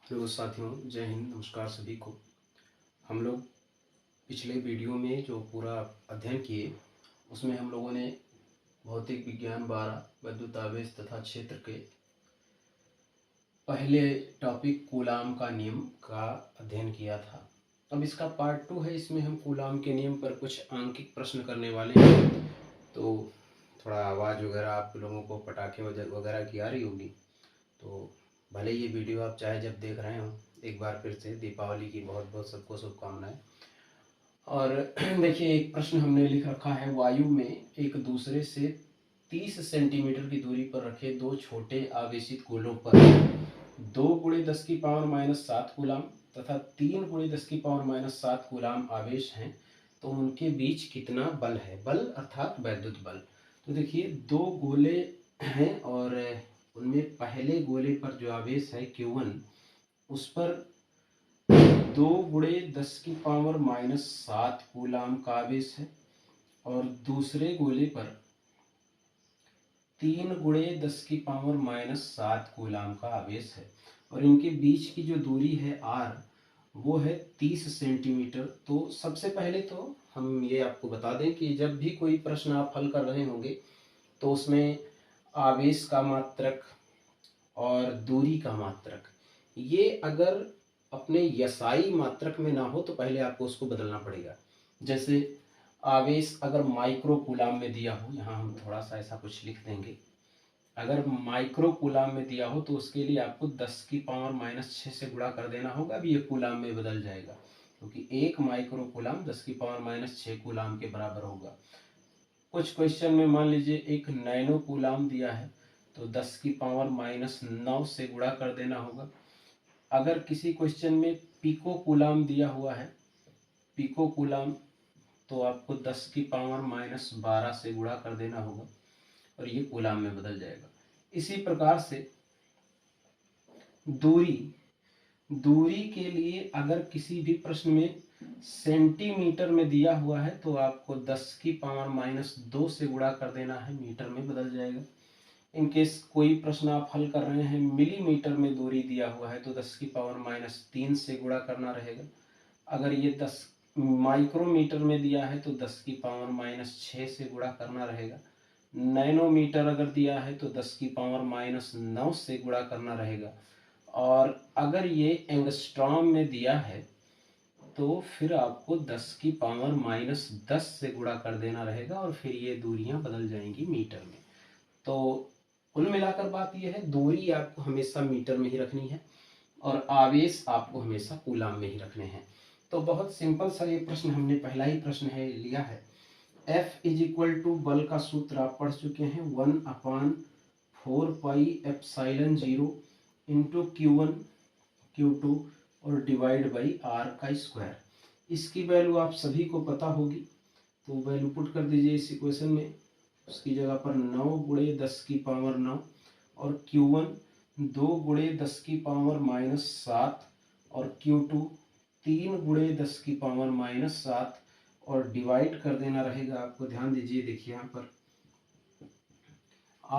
Hello साथियों, जय हिंद, नमस्कार सभी को। हम लोग पिछले वीडियो में जो पूरा अध्ययन किए उसमें हम लोगों ने भौतिक विज्ञान 12 विद्युत आवेश तथा क्षेत्र के पहले टॉपिक कूलाम का नियम का अध्ययन किया था। अब इसका पार्ट 2 है। इसमें हम कूलाम के नियम पर कुछ आंकिक प्रश्न करने वाले हैं। तो थोड़ा आवाज़ वगैरह आप लोगों को पटाखे वगैरह की आ रही होगी, तो भले ये वीडियो आप चाहे जब देख रहे हो, एक बार फिर से दीपावली की बहुत बहुत सबको शुभकामनाएं। और देखिए, एक प्रश्न हमने लिख रखा है, वायु में एक दूसरे से 30 सेंटीमीटर की दूरी पर रखे दो छोटे आवेशित गोलों पर 2 × 10⁻⁷ कूलाम तथा 3 × 10⁻⁷ कूलाम आवेश हैं, तो उनके बीच कितना बल है। बल अर्थात वैद्युत बल। तो देखिए, दो गोले हैं और उनमें पहले गोले पर जो आवेश है Q1, उस पर 2 × 10⁻⁷ कूलाम का आवेश है और दूसरे गोले पर 3 × 10⁻⁷ कूलाम का आवेश है और इनके बीच की जो दूरी है r, वो है 30 सेंटीमीटर। तो सबसे पहले तो हम ये आपको बता दें कि जब भी कोई प्रश्न आप हल कर रहे होंगे तो उसमें आवेश का मात्रक और दूरी का मात्रक, ये अगर अपने यसाई मात्रक में ना हो तो पहले आपको उसको बदलना पड़ेगा। जैसे आवेश अगर माइक्रो कूलाम में दिया हो, यहाँ हम थोड़ा सा ऐसा कुछ लिख देंगे, अगर माइक्रो कूलाम में दिया हो तो उसके लिए आपको 10⁻⁻6 से गुणा कर देना होगा। अब ये कूलाम में बदल जाएगा क्योंकि एक माइक्रो कूलाम 10⁻⁻6 कूलाम के बराबर होगा। कुछ क्वेश्चन में मान लीजिए एक नैनो कूलाम दिया है तो 10⁻⁹ से गुणा कर देना होगा। अगर किसी क्वेश्चन में पिको कूलाम दिया हुआ है, पिको कूलाम, तो आपको 10⁻⁻12 से गुणा कर देना होगा और ये कूलाम में बदल जाएगा। इसी प्रकार से दूरी के लिए अगर किसी भी प्रश्न में सेंटीमीटर में दिया हुआ है तो आपको 10⁻⁻2 से गुणा कर देना है, मीटर में बदल जाएगा। इनकेस कोई प्रश्न आप हल कर रहे हैं मिलीमीटर में दूरी दिया हुआ है तो 10⁻3 से गुणा करना रहेगा। अगर ये 10 माइक्रोमीटर में दिया है तो 10⁻6 से गुणा करना रहेगा। नैनोमीटर अगर दिया है तो 10⁻9 से गुणा करना रहेगा। और अगर ये एंगस्ट्रॉम में दिया है तो फिर आपको 10⁻10 से गुणा कर देना रहेगा और फिर ये दूरियां बदल जाएंगी मीटर में। तो कुल मिलाकर बात यह है, दूरी आपको हमेशा मीटर में ही रखनी है और आवेश आपको हमेशा कूलाम में ही रखने हैं। तो बहुत सिंपल सा ये प्रश्न हमने पहला ही प्रश्न है लिया है। F = बल का सूत्र आप पढ़ चुके हैं, 1/4πε0 इंटू Q1 Q2 और डिवाइड बाई R का स्क्वायर। इसकी वैल्यू आप सभी को पता होगी, तो वैल्यू पुट कर दीजिए इस इक्वेशन में। उसकी जगह पर 9 × 10⁻9 और Q1 2 × 10⁻7 और Q2 3 × 10⁻7 और डिवाइड कर देना रहेगा। आपको ध्यान दीजिए, देखिए यहाँ पर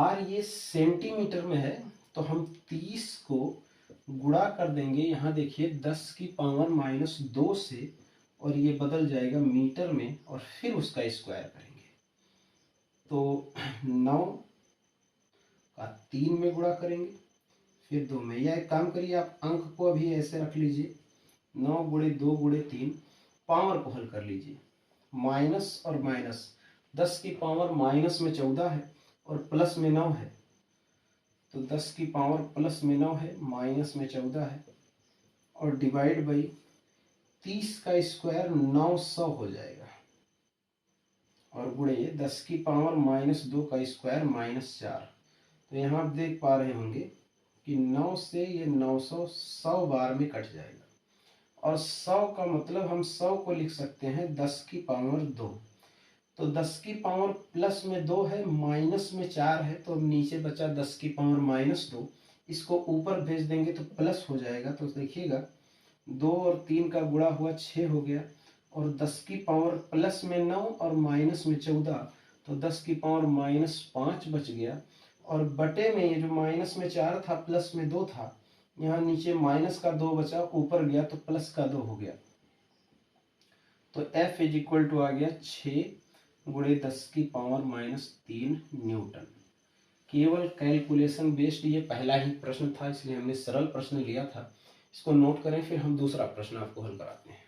R ये सेंटीमीटर में है तो हम 30 को गुणा कर देंगे, यहाँ देखिए 10⁻2 से, और ये बदल जाएगा मीटर में और फिर उसका स्क्वायर करेंगे। तो 9 का 3 में गुणा करेंगे, फिर 2 में। या एक काम करिए, आप अंक को अभी ऐसे रख लीजिए, 9 × 2 × 3, पावर को हल कर लीजिए। माइनस और माइनस, 10 की पावर माइनस में 14 है और प्लस में 9 है, तो 10 की पावर प्लस में 9 है, माइनस में 14 है, और डिवाइड बाई 30 का स्क्वायर 900 हो जाएगा, और गुणे 10 की पावर -2 का स्क्वायर -4। तो यहाँ आप देख पा रहे होंगे कि 9 से ये 900 100 बार में कट जाएगा, और 100 का मतलब हम 100 को लिख सकते हैं 10 की पावर 2। तो 10 की पावर प्लस में 2 है, माइनस में 4 है, तो अब नीचे बचा 10 की पावर -2। इसको ऊपर भेज देंगे तो प्लस हो जाएगा। तो देखिएगा 2 और 3 का गुणा हुआ 6 हो गया, और 10 की पावर प्लस में 9 और माइनस में 14, तो 10 की पावर -5 बच गया, और बटे में ये जो माइनस में 4 था प्लस में 2 था, यहाँ नीचे माइनस का 2 बचा, ऊपर गया तो प्लस का 2 हो गया। तो F इज इक्वल टू आ गया 6 गुणे 10⁻³ न्यूटन। केवल कैलकुलेशन बेस्ड ये पहला ही प्रश्न था, इसलिए हमने सरल प्रश्न लिया था। इसको नोट करें, फिर हम दूसरा प्रश्न आपको हल कराते हैं।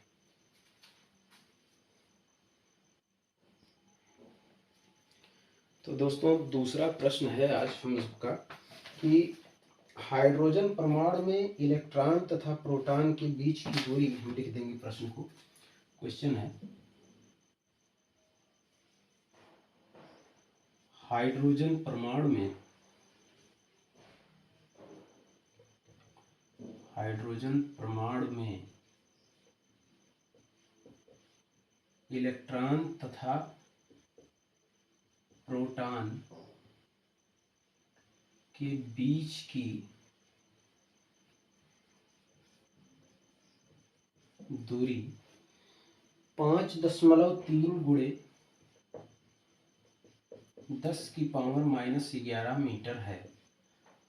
तो दोस्तों दूसरा प्रश्न है आज हम सबका कि हाइड्रोजन परमाणु में इलेक्ट्रॉन तथा प्रोटॉन के बीच की दूरी, हम लिख देंगे प्रश्न को। क्वेश्चन है हाइड्रोजन परमाणु में इलेक्ट्रॉन तथा प्रोटॉन के बीच की दूरी 5.3 गुणे 10⁻⁻11 मीटर है।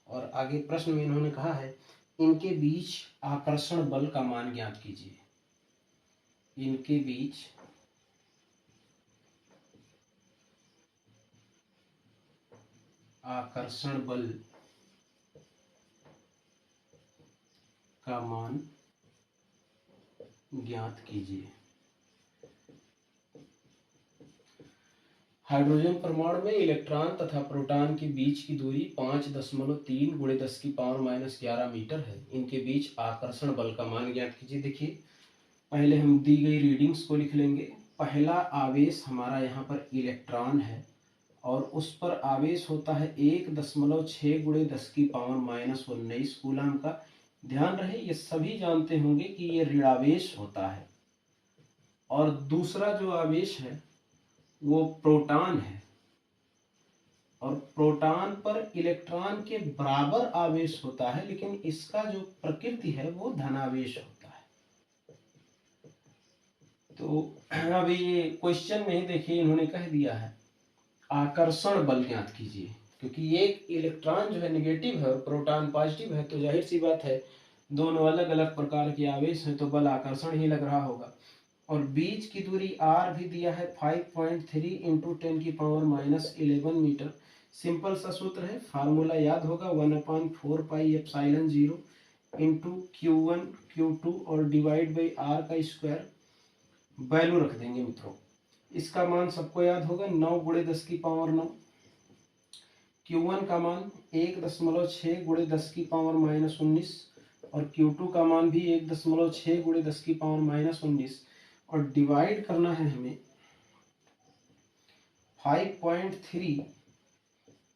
और आगे प्रश्न में इन्होंने कहा है इनके बीच आकर्षण बल का मान ज्ञात कीजिए। इनके बीच आकर्षण बल का मान ज्ञात कीजिए। हाइड्रोजन परमाणु में इलेक्ट्रॉन तथा प्रोटॉन के बीच की दूरी 5.3 गुणे 10⁻⁻11 मीटर है। इनके बीच आकर्षण बल का मान ज्ञात कीजिए। देखिए पहले हम दी गई रीडिंग्स को लिख लेंगे। पहला आवेश हमारा यहाँ पर इलेक्ट्रॉन है और उस पर आवेश होता है 1.6 गुणे 10⁻⁻19 कूलम का। ध्यान रहे ये सभी जानते होंगे कि ये ऋणावेश होता है। और दूसरा जो आवेश है वो प्रोटॉन है और प्रोटॉन पर इलेक्ट्रॉन के बराबर आवेश होता है, लेकिन इसका जो प्रकृति है वो धनावेश होता है। तो अभी ये क्वेश्चन में ही देखिए इन्होंने कह दिया है आकर्षण बल ज्ञात कीजिए, क्योंकि एक इलेक्ट्रॉन जो है नेगेटिव है और प्रोटॉन पॉजिटिव है, तो जाहिर सी बात है दोनों अलग अलग प्रकार के आवेश हैं तो बल आकर्षण ही लग रहा होगा। और बीच की दूरी r भी दिया है 5.3 × 10⁻11 मीटर। सिंपल सा सूत्र है, फार्मूला याद होगा 1/4πε0 × Q1 Q2 और डिवाइड बाई r का स्क्वायर। वैल्यू रख देंगे मित्रों। इसका मान सबको याद होगा 9 गुणे 10⁻9। Q1 का मान 1.6 गुणे 10⁻19 और Q2 का मान भी 1.6 गुणे 10⁻19 और डिवाइड करना है हमें 5.3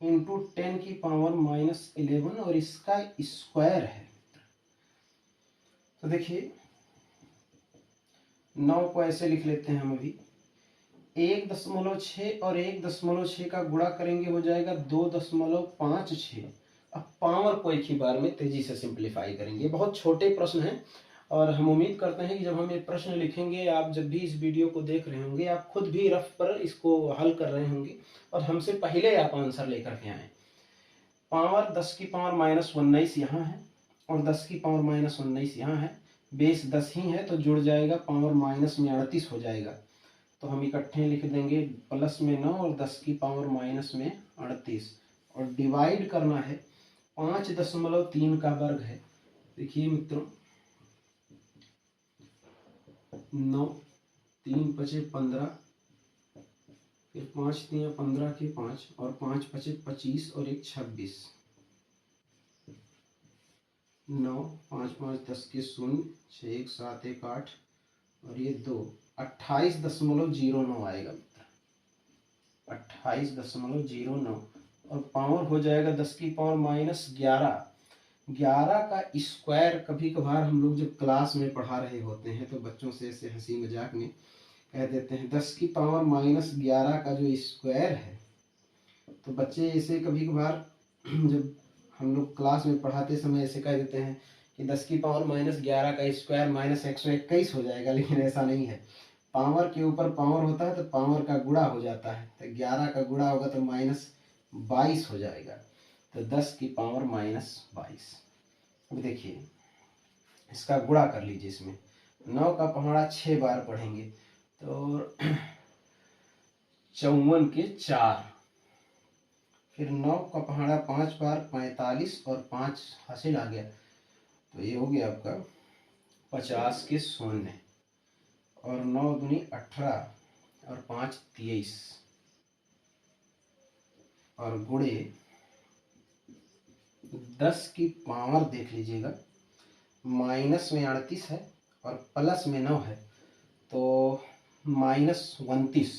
× 10⁻11 और इसका स्क्वायर है। तो देखिए 9 को ऐसे लिख लेते हैं हम अभी 1.6 और 1.6 का गुणा करेंगे हो जाएगा 2.56। अब पावर को एक ही बार में तेजी से सिंप्लीफाई करेंगे। बहुत छोटे प्रश्न हैं और हम उम्मीद करते हैं कि जब हम ये प्रश्न लिखेंगे, आप जब भी इस वीडियो को देख रहे होंगे आप खुद भी रफ पर इसको हल कर रहे होंगे और हमसे पहले आप आंसर लेकर के आए। पावर 10⁻⁻19 यहाँ है और 10⁻⁻19 यहाँ है। बेस 10 ही है तो जुड़ जाएगा, पावर माइनस में 38 हो जाएगा। तो हम इकट्ठे लिख देंगे प्लस में 9 और 10 की पावर माइनस में 38 और डिवाइड करना है 5.3 का वर्ग है। देखिए मित्रों 9 3 पचे 15, फिर 5 3 15 के 5 और 5 पचे 25 और 1 26। 9 5 5 10 के 0 6 1 7 1 8 और ये 2 28.09 आएगा मित्र, 28.09 और पावर हो जाएगा 10⁻⁻11। 11 का स्क्वायर कभी कभार हम लोग जब क्लास में पढ़ा रहे होते हैं तो बच्चों से ऐसे हंसी मजाक में कह देते हैं 10⁻11 का जो स्क्वायर है। तो बच्चे ऐसे कभी कभार जब हम लोग क्लास में पढ़ाते समय ऐसे कह देते हैं कि 10⁻11 का स्क्वायर -121 हो जाएगा, लेकिन ऐसा नहीं है। पावर के ऊपर पावर होता है तो पावर का गुणा हो जाता है, तो 11 का गुणा होगा तो -22 हो जाएगा, तो 10⁻22। अब देखिए इसका गुणा कर लीजिए, इसमें 9 का पहाड़ा 6 बार पढ़ेंगे तो 54 के 4, फिर 9 का पहाड़ा 5 बार 45 और 5 हासिल आ गया, तो ये हो गया आपका 50 के 0 और 9 दूनी 18 और 5 23 और गुणे 10 की पावर देख लीजिएगा, माइनस में 38 है और प्लस में 9 है तो -29,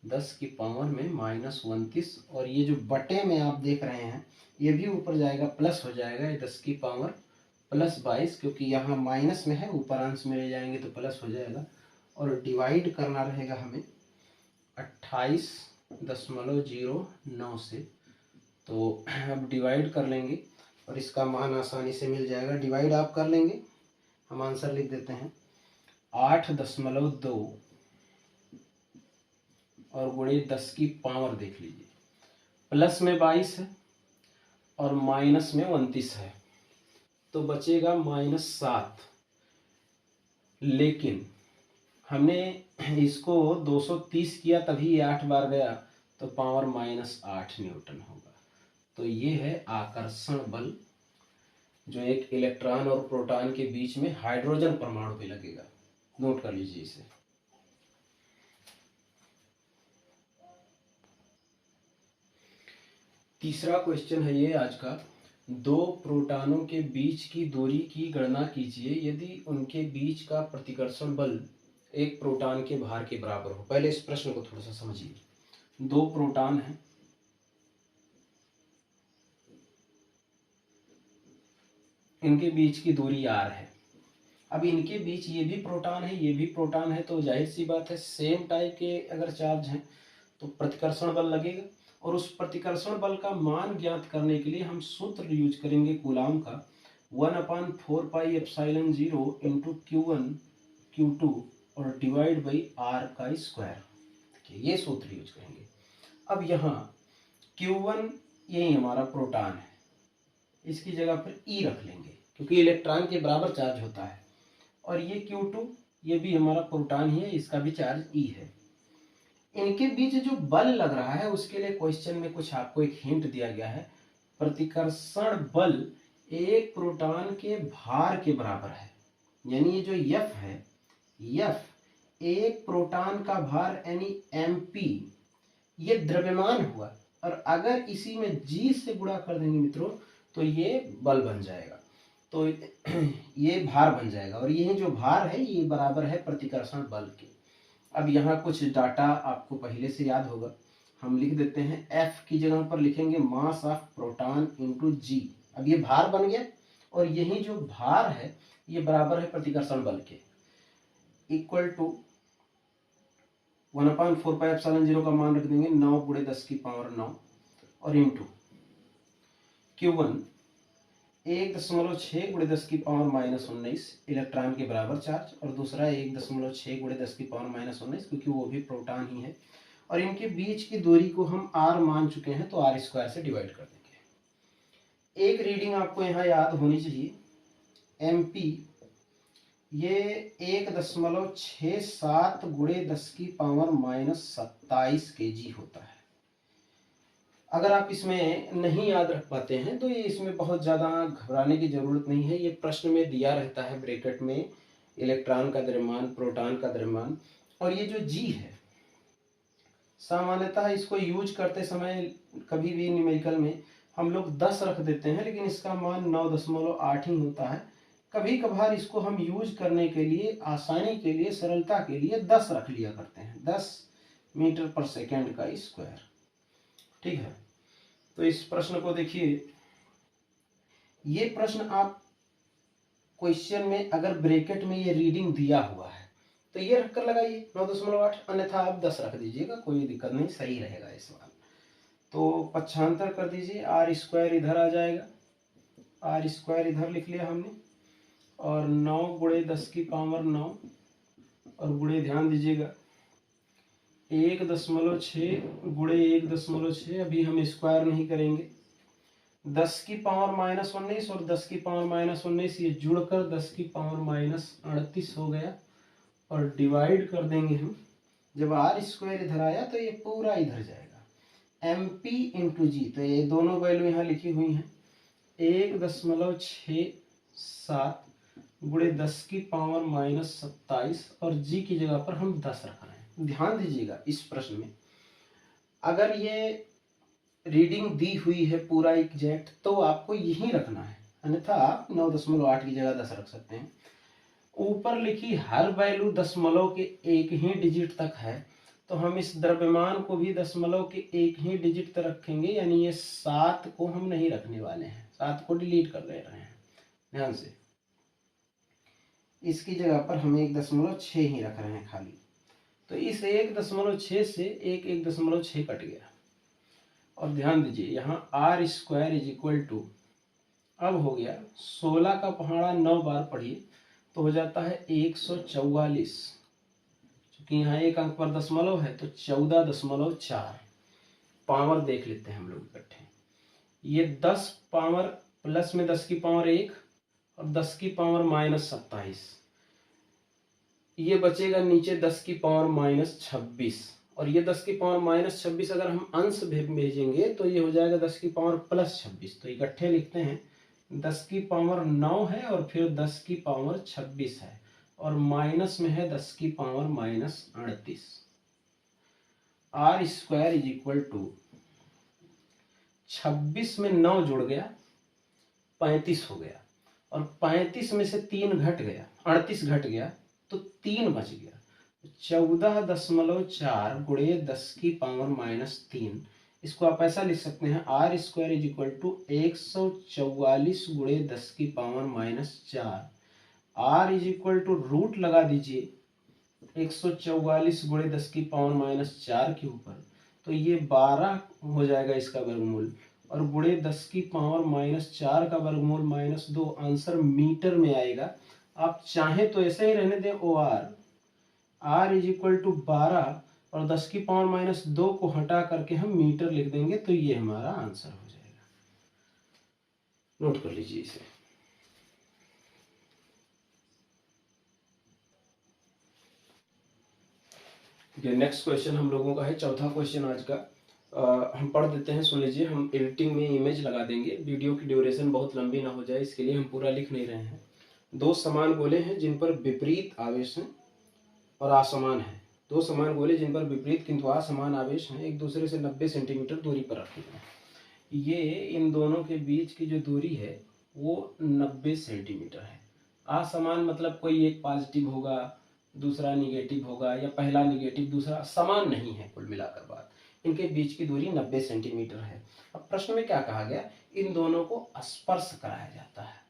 10 की पावर में -29 और ये जो बटे में आप देख रहे हैं ये भी ऊपर जाएगा प्लस हो जाएगा, ये 10 की पावर +22 क्योंकि यहाँ माइनस में है, ऊपर अंश में ले जाएंगे तो प्लस हो जाएगा और डिवाइड करना रहेगा हमें 28.09 से। तो अब डिवाइड कर लेंगे और इसका मान आसानी से मिल जाएगा, डिवाइड आप कर लेंगे, हम आंसर लिख देते हैं 8.2 और गुणे 10 की पावर देख लीजिए, प्लस में 22 है और माइनस में 29 है तो बचेगा -7, लेकिन हमने इसको 230 किया तभी ये 8 बार गया तो पावर -8 न्यूटन होगा। तो ये है आकर्षण बल जो एक इलेक्ट्रॉन और प्रोटॉन के बीच में हाइड्रोजन परमाणु पे लगेगा, नोट कर लीजिए इसे। तीसरा क्वेश्चन है ये आज का, 2 प्रोटॉनों के बीच की दूरी की गणना कीजिए यदि उनके बीच का प्रतिकर्षण बल एक प्रोटॉन के भार के बराबर हो। पहले इस प्रश्न को थोड़ा सा समझिए, 2 प्रोटॉन हैं, इनके बीच की दूरी r है, अब इनके बीच ये भी प्रोटॉन है ये भी प्रोटॉन है तो जाहिर सी बात है सेम टाइप के अगर चार्ज हैं तो प्रतिकर्षण बल लगेगा और उस प्रतिकर्षण बल का मान ज्ञात करने के लिए हम सूत्र यूज करेंगे कूलाम का, 1/4πε0 इंटू Q1 Q2 और डिवाइड बाई R का स्क्वायर, ये सूत्र यूज करेंगे। अब यहाँ Q1 यही हमारा प्रोटॉन है, इसकी जगह पर E रख लेंगे क्योंकि इलेक्ट्रॉन के बराबर चार्ज होता है, और ये Q2 ये भी हमारा प्रोटॉन ही है, इसका भी चार्ज E है। इनके बीच जो बल लग रहा है उसके लिए क्वेश्चन में कुछ आपको एक हिंट दिया गया है, प्रतिकर्षण बल एक प्रोटॉन के भार के बराबर है, यानी ये जो F है, F एक प्रोटॉन का भार यानी mp, ये द्रव्यमान हुआ और अगर इसी में g से गुणा कर देंगे मित्रों तो ये बल बन जाएगा, तो ये भार बन जाएगा और यही जो भार है ये बराबर है प्रतिकर्षण बल के। अब यहाँ कुछ डाटा आपको पहले से याद होगा, हम लिख देते हैं F की जगह पर लिखेंगे मास ऑफ प्रोटॉन इंटू जी। अब ये भार बन गया और यही जो भार है ये बराबर है प्रतिकर्षण बल के, इक्वल टू 1/4πε0 का मान रख देंगे 9 × 10⁹ और इंटू Q1 1.6 × 10⁻⁻19 इलेक्ट्रॉन के बराबर चार्ज और दूसरा 1.6 × 10⁻⁻19 क्योंकि वो भी प्रोटॉन ही है और इनके बीच की दूरी को हम r मान चुके हैं तो r² से डिवाइड कर देंगे। एक रीडिंग आपको यहाँ याद होनी चाहिए, mp ये 1.67 × 10⁻⁻27 kg होता है। अगर आप इसमें नहीं याद रख पाते हैं तो ये इसमें बहुत ज़्यादा घबराने की ज़रूरत नहीं है, ये प्रश्न में दिया रहता है ब्रैकेट में इलेक्ट्रॉन का द्रव्यमान, प्रोटॉन का द्रव्यमान, और ये जो g है सामान्यतः इसको यूज करते समय कभी भी न्यूमेरिकल में हम लोग 10 रख देते हैं लेकिन इसका मान 9.8 ही होता है। कभी कभार इसको हम यूज करने के लिए आसानी के लिए सरलता के लिए 10 रख लिया करते हैं, 10 मीटर/सेकंड का स्क्वायर, ठीक है। तो इस प्रश्न को देखिए, ये प्रश्न आप क्वेश्चन में अगर ब्रैकेट में ये रीडिंग दिया हुआ है तो ये रखकर लगाइए 9.8, अन्यथा आप 10 रख दीजिएगा, कोई दिक्कत नहीं, सही रहेगा ये सवाल। तो पक्षांतर कर दीजिए, r² इधर आ जाएगा, r² इधर लिख लिया हमने और 9 × 10⁹ और गुणे ध्यान दीजिएगा 1.6 × 1.6, अभी हम स्क्वायर नहीं करेंगे, 10 की पावर -19 और 10 की पावर -19 ये जुड़कर 10 की पावर -38 हो गया, और डिवाइड कर देंगे हम। जब आर स्क्वायर इधर आया तो ये पूरा इधर जाएगा, एम पी इंटू जी। तो ये दोनों वैल्यू यहाँ लिखी हुई हैं, 1.67 गुणे 10 की पावर -27, और जी की जगह पर हम 10 रख रहे हैं। ध्यान दीजिएगा, इस प्रश्न में अगर ये रीडिंग दी हुई है पूरा एग्जैक्ट तो आपको यही रखना है, अन्यथा आप 9.8 की जगह 10 रख सकते हैं। ऊपर लिखी हर वैल्यू दशमलव के एक ही डिजिट तक है, तो हम इस द्रव्यमान को भी दशमलव के एक ही डिजिट तक रखेंगे, यानी ये 7 को हम नहीं रखने वाले हैं, 7 को डिलीट कर दे रहे हैं। ध्यान से, इसकी जगह पर हम 1.6 ही रख रहे हैं खाली। तो इस 1.6 से 1.6 कट गया, और ध्यान दीजिए यहाँ R square is equal to, अब हो गया 16 का पहाड़ा 9 बार पढ़िए तो हो जाता है 144। क्योंकि यहाँ एक अंक पर दशमलव है तो 14.4। पावर देख लेते हैं हम लोग इकट्ठे। ये 10 पावर प्लस में 10 की पावर 1 और 10 की पावर -27, ये बचेगा नीचे 10 की पावर -26, और ये 10 की पावर -26 अगर हम अंश भेजेंगे तो ये हो जाएगा 10 की पावर +26। तो इकट्ठे लिखते हैं, 10 की पावर 9 है और फिर 10 की पावर 26 है, और माइनस में है 10 की power -38। R square is equal to 26 में 9 जुड़ गया 35 हो गया, और 35 में से 3 घट गया, 38 घट गया तो 3 बच गया। 14.4 गुणे 10 की पावर -3, इसको आप ऐसा लिख सकते हैं, R square is equal to 144 गुणे 10 की power -4। R is equal to root लगा दीजिए 144 गुणे 10 की पावर -4 के ऊपर, तो ये 12 हो जाएगा इसका वर्गमूल, और गुणे 10 की पावर -4 का वर्गमूल -2, आंसर मीटर में आएगा। आप चाहें तो ऐसे ही रहने दें, ओ आर इज इक्वल टू 12 और 10 की पावर -2 को हटा करके हम मीटर लिख देंगे, तो ये हमारा आंसर हो जाएगा। नोट कर लीजिए इसे। ये नेक्स्ट क्वेश्चन हम लोगों का है, चौथा क्वेश्चन आज का। हम पढ़ देते हैं, सुन लीजिए। हम एडिटिंग में इमेज लगा देंगे, वीडियो की ड्यूरेशन बहुत लंबी ना हो जाए, इसके लिए हम पूरा लिख नहीं रहे हैं। 2 समान गोले हैं जिन पर विपरीत आवेश है और असमान है। 2 समान गोले जिन पर विपरीत किंतु असमान आवेश हैं, एक दूसरे से 90 सेंटीमीटर दूरी पर रखे हैं। ये इन दोनों के बीच की जो दूरी है वो 90 सेंटीमीटर है। असमान मतलब कोई एक पॉजिटिव होगा, दूसरा निगेटिव होगा, या पहला निगेटिव दूसरा, समान नहीं है। कुल मिलाकर बात, इनके बीच की दूरी 90 सेंटीमीटर है। अब प्रश्न में क्या कहा गया, इन दोनों को स्पर्श कराया जाता है।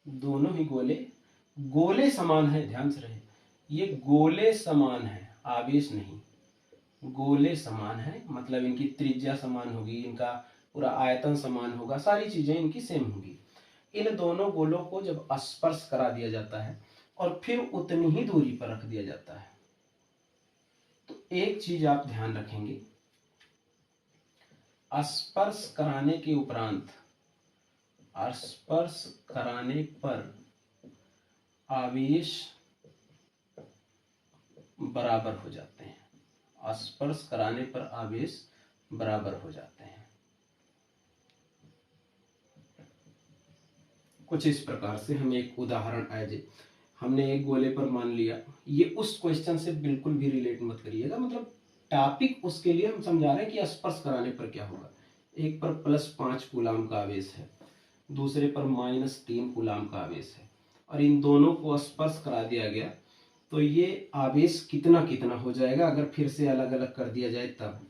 दोनों ही गोले समान है, ध्यान से रहे, ये गोले समान है, आवेश नहीं। गोले समान है मतलब इनकी त्रिज्या समान होगी, इनका पूरा आयतन समान होगा, सारी चीजें इनकी सेम होगी। इन दोनों गोलों को जब स्पर्श करा दिया जाता है और फिर उतनी ही दूरी पर रख दिया जाता है, तो एक चीज आप ध्यान रखेंगे, स्पर्श कराने के उपरांत, स्पर्श कराने पर आवेश बराबर हो जाते हैं। स्पर्श कराने पर आवेश बराबर हो जाते हैं। कुछ इस प्रकार से हम एक उदाहरण हमने एक गोले पर मान लिया, ये उस क्वेश्चन से बिल्कुल भी रिलेट मत करिएगा, मतलब टॉपिक उसके लिए हम समझा रहे हैं कि स्पर्श कराने पर क्या होगा। एक पर +5 कूलाम का आवेश है, दूसरे पर -3 कूलाम का आवेश है, और इन दोनों को स्पर्श करा दिया गया, तो ये आवेश कितना कितना हो जाएगा अगर फिर से अलग अलग कर दिया जाए तब।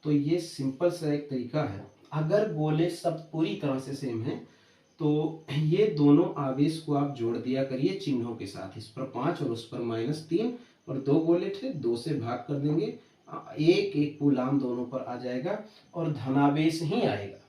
तो ये सिंपल सा एक तरीका है। अगर गोले सब पूरी तरह से सेम है तो ये दोनों आवेश को आप जोड़ दिया करिए चिन्हों के साथ, इस पर 5 और उस पर -3, और 2 गोले थे, 2 से भाग कर देंगे, एक एक कूलाम दोनों पर आ जाएगा और धनावेश ही आएगा।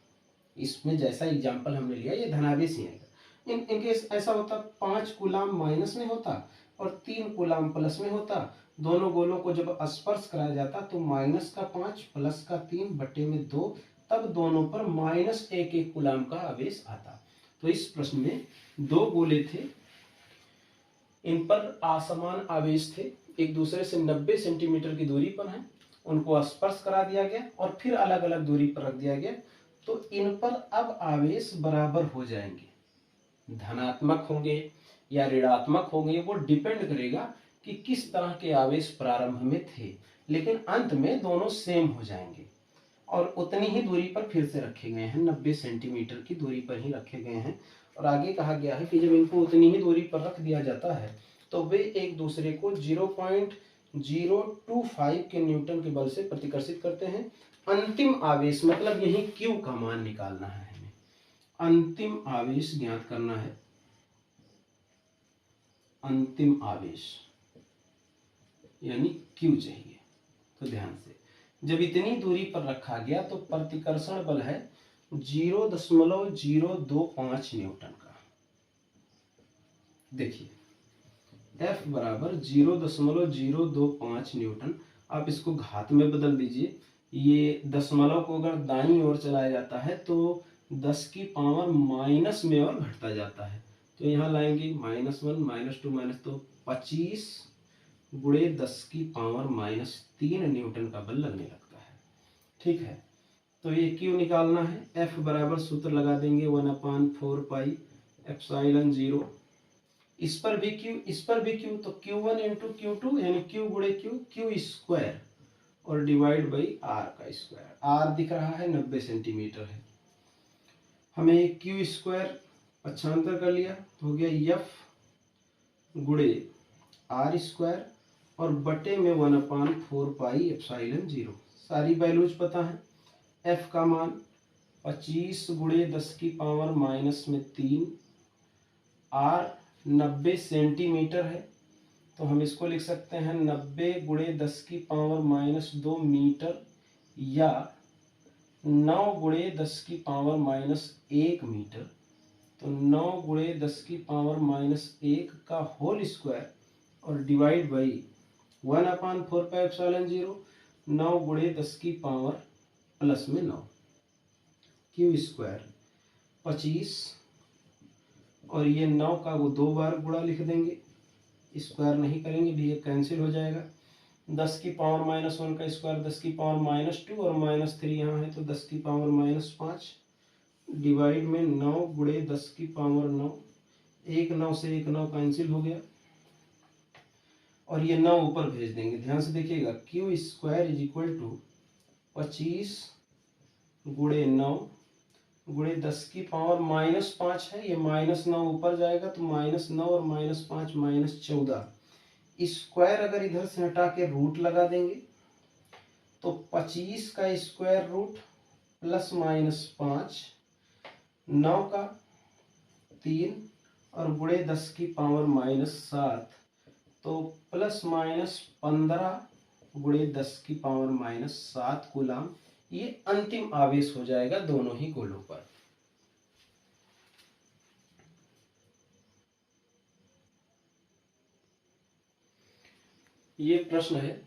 इसमें जैसा एग्जाम्पल हमने लिया ये धनावेश ही आएगा। इनके ऐसा होता 5 कूलाम माइनस में होता और 3 कूलाम प्लस में होता। दोनों गोलों को जब स्पर्श कराया जाता तो -5 + 3 बटे में 2, तब दोनों पर -1 कूलाम का आवेश आता। तो इस प्रश्न में 2 गोले थे, इन पर असमान आवेश थे, एक दूसरे से 90 सेंटीमीटर की दूरी पर हैं, उनको स्पर्श करा दिया गया और फिर अलग अलग दूरी पर रख दिया गया। तो इन पर अब आवेश बराबर हो जाएंगे, धनात्मक होंगे या ऋणात्मक होंगे, वो डिपेंड करेगा कि किस तरह के आवेश प्रारंभ में थे, लेकिन अंत में दोनों सेम हो जाएंगे और उतनी ही दूरी पर फिर से रखे गए हैं, 90 सेंटीमीटर की दूरी पर ही रखे गए हैं। और आगे कहा गया है कि जब इनको उतनी ही दूरी पर रख दिया जाता है तो वे एक दूसरे को 0.025 के न्यूटन के बल से प्रतिकर्षित करते हैं। अंतिम आवेश मतलब यही Q का मान निकालना है, हमें अंतिम आवेश ज्ञात करना है। अंतिम आवेश यानी Q चाहिए। तो ध्यान से, जब इतनी दूरी पर रखा गया तो प्रतिकर्षण बल है 0.025 न्यूटन का। देखिए F बराबर 0.025 न्यूटन। आप इसको घात में बदल दीजिए, ये दशमलव को अगर दाईं ओर चलाया जाता है तो 10 की पावर माइनस में और घटता जाता है, तो यहाँ लाएंगे -1 -2 तो 25 गुणे 10 की पावर -3 न्यूटन का बल लगने लगता है। ठीक है, तो ये Q निकालना है। F बराबर सूत्र लगा देंगे 1/4 पाई एप्सिलॉन 0, इस पर भी Q, इस पर भी Q, तो Q1 इंटू Q2 यानी Q गुणे Q स्क्वायर और डिवाइड बाई R का स्क्वायर। R दिख रहा है 90 सेंटीमीटर है, हमें Q स्क्वायर पक्षांतर कर लिया, हो गया F गुणे R स्क्वायर और बटे में 1/4 पाई एप्सिलॉन 0। सारी वैल्यूज पता है। F का मान 25 गुणे 10 की पावर -3, R 90 सेंटीमीटर है, तो हम इसको लिख सकते हैं 90 गुणे 10 की पावर -2 मीटर या 9 गुणे 10 की पावर -1 मीटर। तो 9 गुणे 10 की पावर -1 का होल स्क्वायर और डिवाइड बाई 1/4 पाई एप्सिलॉन 0, 9 गुणे 10 की पावर प्लस में 9, Q स्क्वायर 25 और ये 9 का वो 2 बार गुणा लिख देंगे, स्क्वायर नहीं करेंगे भी, ये कैंसिल हो जाएगा। 10 की पावर -1 का स्क्वायर 10 की पावर -2 और -3 यहाँ है तो 10 की पावर -5 डिवाइड में 9 गुणे 10 की पावर 9, 1 9 से 1 9 कैंसिल हो गया और ये 9 ऊपर भेज देंगे। ध्यान से देखिएगा, Q square is equal to 25 गुणे 9 गुणे 10 की पावर -5 है, ये -9 ऊपर जाएगा तो -9 और -5 -14। स्क्वायर अगर इधर से हटा के रूट लगा देंगे तो 25 का स्क्वायर रूट प्लस -5, 9 का 3 और गुणे 10 की पावर -7, तो +-15 गुणे 10 की पावर -7 कूलाम। ये अंतिम आवेश हो जाएगा दोनों ही गोलों पर। ये प्रश्न है,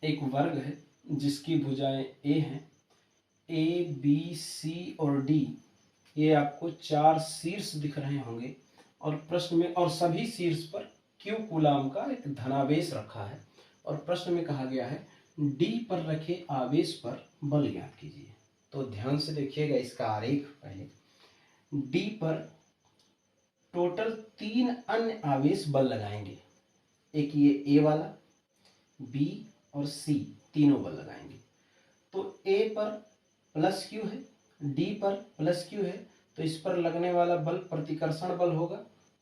एक वर्ग है जिसकी भुजाएं A हैं, A, B, C और D। ये आपको 4 शीर्ष दिख रहे होंगे और प्रश्न में, और सभी शीर्ष पर Q कूलाम का एक धनावेश रखा है और प्रश्न में कहा गया है D पर रखे आवेश पर बल ज्ञात कीजिए। तो ध्यान से देखिएगा इसका आरेख। पहले D पर टोटल 3 अन्य आवेश बल लगाएंगे, एक ये A वाला, B और C तीनों बल लगाएंगे। तो A पर +Q है, D पर +Q है, तो इस पर लगने वाला बल प्रतिकर्षण बल होगा।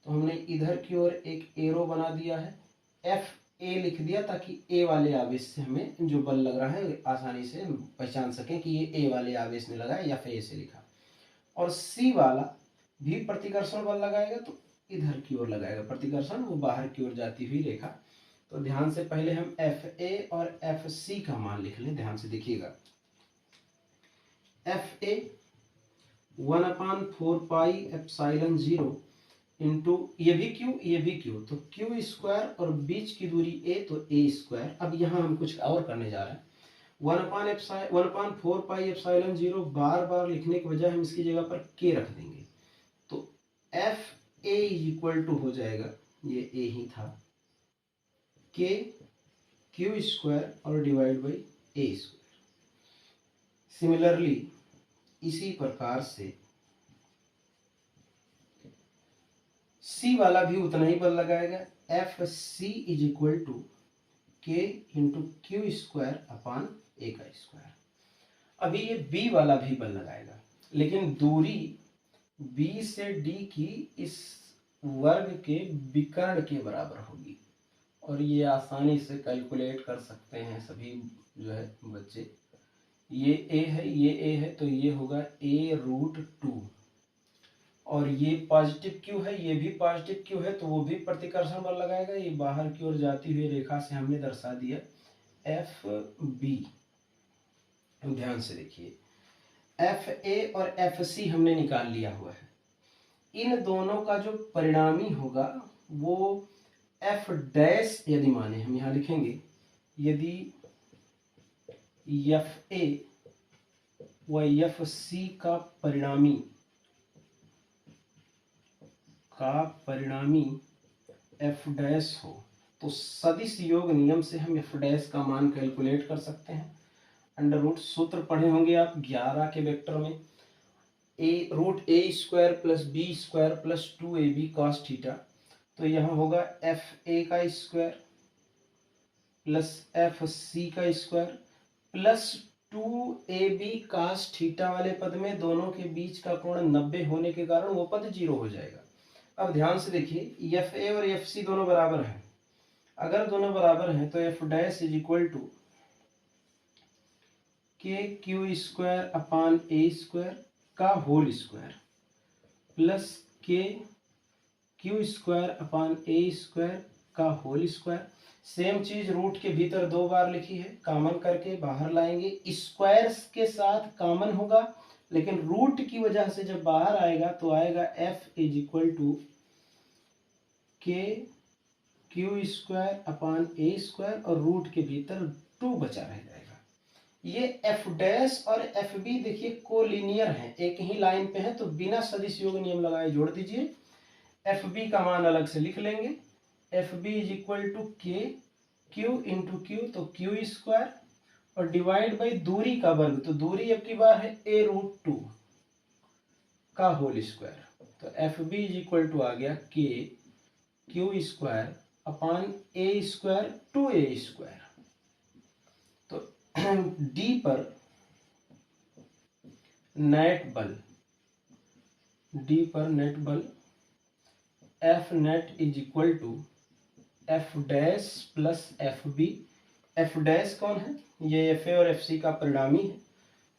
तो हमने इधर की ओर एक एरो बना दिया है, FA लिख दिया ताकि A वाले आवेश से हमें जो बल लग रहा है आसानी से पहचान सकें कि ये A वाले आवेश ने लगाया या फिर A से लिखा। और C वाला भी प्रतिकर्षण बल लगाएगा तो इधर की ओर लगाएगा प्रतिकर्षण, वो बाहर की ओर जाती हुई रेखा। तो ध्यान से पहले हम FA और FC का मान लिख लें। ध्यान से देखिएगा, FA 1/4 पाई एप्सिलॉन 0 इंटू ये भी Q, तो Q स्क्वायर और बीच की दूरी A तो A स्क्वायर। अब यहाँ हम कुछ और करने जा रहे हैं, 1/4πε0 बार बार लिखने के बजाय हम इसकी जगह पर k रख देंगे, तो F A is equal to हो जाएगा, ये ए ही था, k क्यू स्क्वायर और divide by A square. Similarly इसी प्रकार से सी वाला भी उतना ही बल लगाएगा, F C is equal to K into Q square upon A का स्क्वायर। अभी ये बी वाला भी बल लगाएगा, लेकिन दूरी बी से डी की इस वर्ग के विकर्ण के बराबर होगी, और ये आसानी से कैलकुलेट कर सकते हैं सभी जो है बच्चे। ये ए है, ये ए है, तो ये होगा a√2, और ये पॉजिटिव क्यू है, ये भी पॉजिटिव क्यू है, तो वो भी प्रतिकर्षण बल लगाएगा। ये बाहर की ओर जाती हुई रेखा से हमने दर्शा दिया एफ बी। ध्यान से देखिए, एफ ए और एफ सी हमने निकाल लिया हुआ है। इन दोनों का जो परिणामी होगा वो एफ डैश यदि माने, हम यहाँ लिखेंगे, यदि एफ ए व एफ सी का परिणामी एफ डैश हो, तो सदिश योग नियम से हम एफ डैश का मान कैलकुलेट कर सकते हैं। अंडर रूट सूत्र पढ़े होंगे आप 11 के वेक्टर में, a√a² plus B square plus 2ab cos theta, तो यहाँ होगा एफ ए का स्क्वायर प्लस एफ सी का square plus 2ab cos theta वाले पद में दोनों के बीच का कोण 90 होने के कारण वो पद 0 हो जाएगा। अब ध्यान से देखिए, एफ ए और एफ सी दोनों बराबर हैं। अगर दोनों बराबर हैं तो F dash is equal to K Q square upon A square का whole square plus K Q square upon ए स्क्वायर का होल स्क्वायर। सेम चीज रूट के भीतर 2 बार लिखी है, कॉमन करके बाहर लाएंगे, स्क्वायर्स के साथ कॉमन होगा, लेकिन रूट की वजह से जब बाहर आएगा तो आएगा F is equal to K Q square upon A square, और रूट के भीतर 2 बचा रह जाएगा। ये एफ डैश और एफ बी देखिए कोलिनियर हैं, एक ही लाइन पे हैं, तो बिना सदिश योग नियम लगाए जोड़ दीजिए। एफ बी का मान अलग से लिख लेंगे, F B is equal to K Q into Q, तो क्यू स्क्वायर और डिवाइड बाई दूरी का वर्ग, तो दूरी अब की बार है a√2 का होल स्क्वायर, तो F B is equal to आ गया के क्यू स्क्वायर अपान ए स्क्वायर 2a स्क्वायर। तो डी पर नेट बल F net is equal to F dash plus F B. F dash कौन है? ये एफ ए और एफ सी का परिणामी है,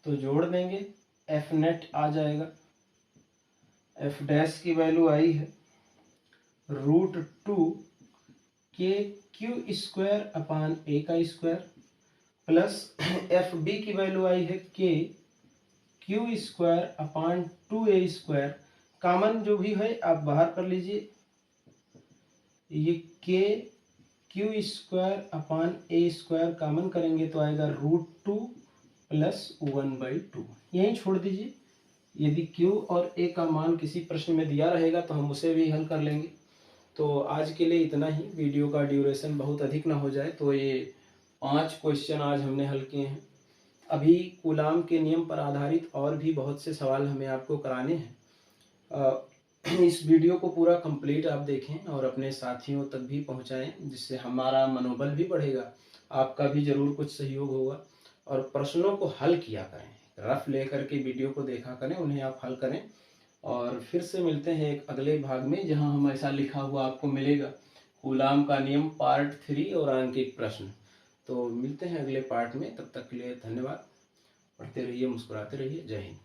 तो जोड़ देंगे, एफ नेट आ जाएगा, एफ डैश की वैल्यू आई है √2 के क्यू स्क्वायर अपान ए का स्क्वायर प्लस एफ बी की वैल्यू आई है के क्यू स्क्वायर अपान 2a स्क्वायर। कॉमन जो भी है आप बाहर कर लीजिए, ये के क्यू स्क्वायर अपान ए स्क्वायर कॉमन करेंगे तो आएगा √2 प्लस 1/2, यहीं छोड़ दीजिए। यदि क्यू और ए का मान किसी प्रश्न में दिया रहेगा तो हम उसे भी हल कर लेंगे। तो आज के लिए इतना ही, वीडियो का ड्यूरेशन बहुत अधिक ना हो जाए, तो ये 5 क्वेश्चन आज हमने हल किए हैं। अभी कूलाम के नियम पर आधारित और भी बहुत से सवाल हमें आपको कराने हैं। इस वीडियो को पूरा कंप्लीट आप देखें और अपने साथियों तक भी पहुंचाएं, जिससे हमारा मनोबल भी बढ़ेगा, आपका भी जरूर कुछ सहयोग होगा। और प्रश्नों को हल किया करें, रफ लेकर के वीडियो को देखा करें, उन्हें आप हल करें। और फिर से मिलते हैं एक अगले भाग में, जहां हम ऐसा लिखा हुआ आपको मिलेगा, कूलाम का नियम पार्ट 3 और आंकिक प्रश्न। तो मिलते हैं अगले पार्ट में, तब तक के लिए धन्यवाद। पढ़ते रहिए, मुस्कुराते रहिए। जय हिंद।